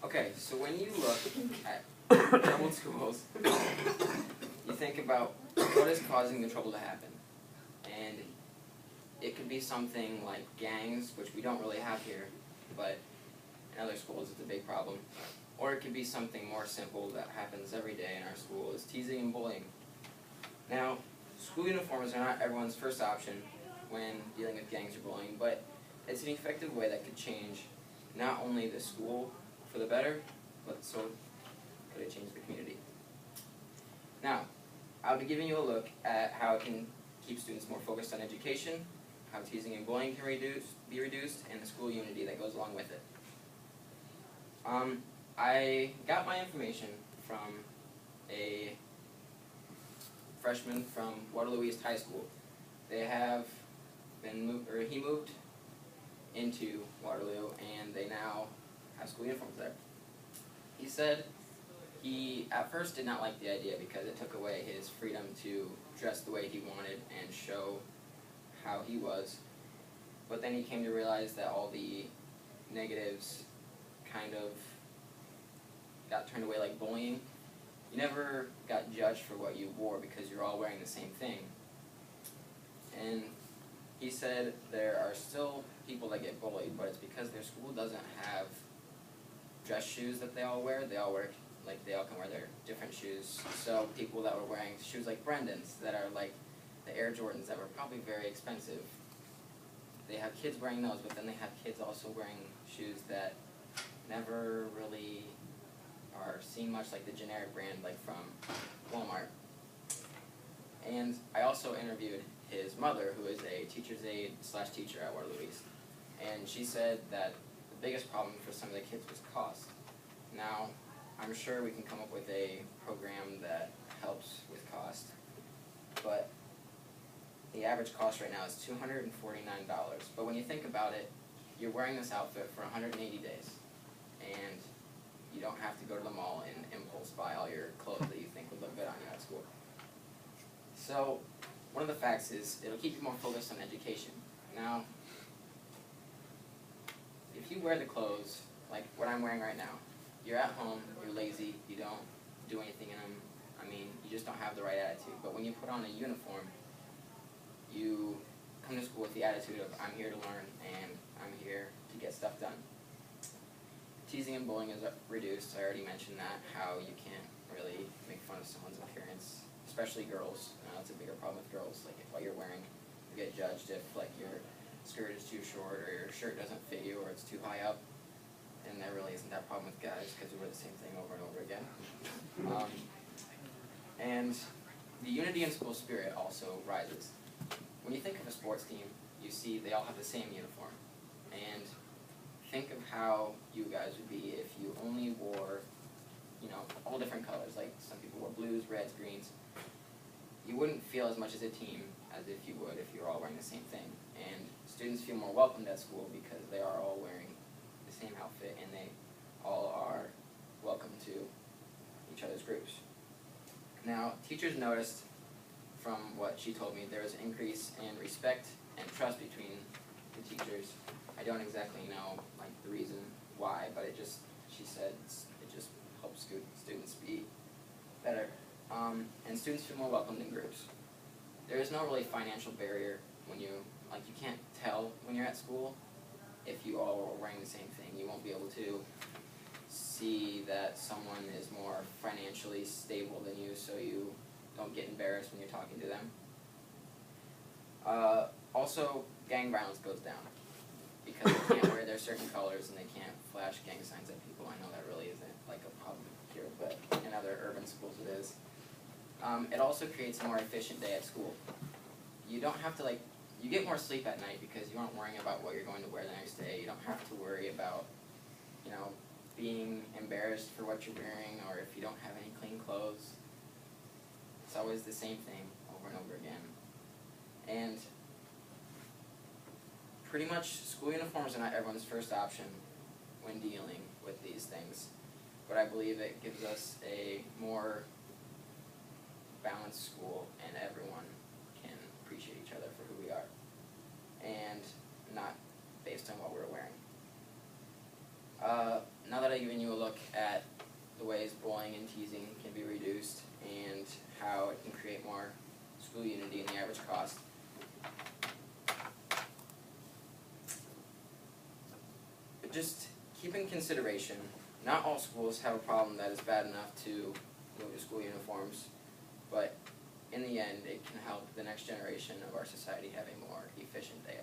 Okay, so when you look at troubled schools, you think about what is causing the trouble to happen. And it could be something like gangs, which we don't really have here, but in other schools it's a big problem. Or it could be something more simple that happens every day in our school, is teasing and bullying. Now, school uniforms are not everyone's first option when dealing with gangs or bullying, but it's an effective way that could change not only the school for the better, but so could it change the community. Now, I'll be giving you a look at how it can keep students more focused on education, how teasing and bullying can be reduced, and the school unity that goes along with it. I got my information from a freshman from Waterloo East High School. They have been he moved into Waterloo, and they now have school uniforms there. He said he at first did not like the idea because it took away his freedom to dress the way he wanted and show how he was. But then he came to realize that all the negatives kind of got turned away, like bullying. You never got judged for what you wore because you're all wearing the same thing. And he said there are still people that get bullied, but it's because their school doesn't have dress shoes that they all wear. They all can wear their different shoes. So people that were wearing shoes like Brendan's, that are like the Air Jordans, that were probably very expensive, they have kids wearing those, but then they have kids also wearing shoes that never really are seen much, like the generic brand, like from Walmart. And I also interviewed his mother, who is a teacher's aide / teacher at Waterloo East, and she said that the biggest problem for some of the kids was cost. Now, I'm sure we can come up with a program that helps with cost, but the average cost right now is $249. But when you think about it, you're wearing this outfit for 180 days, and you don't have to go to the mall and impulse buy all your clothes that you think would look good on you at school. So, one of the facts is it'll keep you more focused on education. Now, if you wear the clothes, like what I'm wearing right now, you're at home, you're lazy, you don't do anything in them, I mean, you just don't have the right attitude. But when you put on a uniform, you come to school with the attitude of, I'm here to learn, and I'm here to get stuff done. Teasing and bullying is reduced. I already mentioned that, how you can't really make fun of someone's appearance, especially girls. It's a bigger problem with girls. Like, what you're wearing, you get judged if like your skirt is too short, or your shirt doesn't fit you, or it's too high up. And there really isn't that problem with guys, because we wear the same thing over and over again. And the unity in school spirit also rises. When you think of a sports team, you see they all have the same uniform. And think of how you guys would be if you only wore, all different colors. Like some people wore blues, reds, greens. You wouldn't feel as much as a team as if you would if you were all wearing the same thing. And students feel more welcomed at school because they are all wearing the same outfit, and they all are welcome to each other's groups. Now, teachers noticed from what she told me there was an increase in respect and trust between the teachers. I don't exactly know the reason why, but she said it just helps students be better. And students feel more welcomed in groups. There is no really financial barrier when you can't tell when you're at school if you all are wearing the same thing. You won't be able to see that someone is more financially stable than you, so you don't get embarrassed when you're talking to them. Also, gang violence goes down because they can't wear their certain colors and they can't flash gang signs at people. I know that really isn't a problem here, but in other urban schools it is. It also creates a more efficient day at school. You don't have to you get more sleep at night because you aren't worrying about what you're going to wear the next day. You don't have to worry about, being embarrassed for what you're wearing, or if you don't have any clean clothes. It's always the same thing over and over again. And pretty much school uniforms are not everyone's first option when dealing with these things, but I believe it gives us a more balanced school, and everyone can appreciate each other for who we are, and not based on what we're wearing. now that I've given you a look at the ways bullying and teasing can be reduced and how it can create more school unity and the average cost, but just keep in consideration, not all schools have a problem that is bad enough to move to school uniforms, but in the end it can help the next generation of our society have a more efficient day.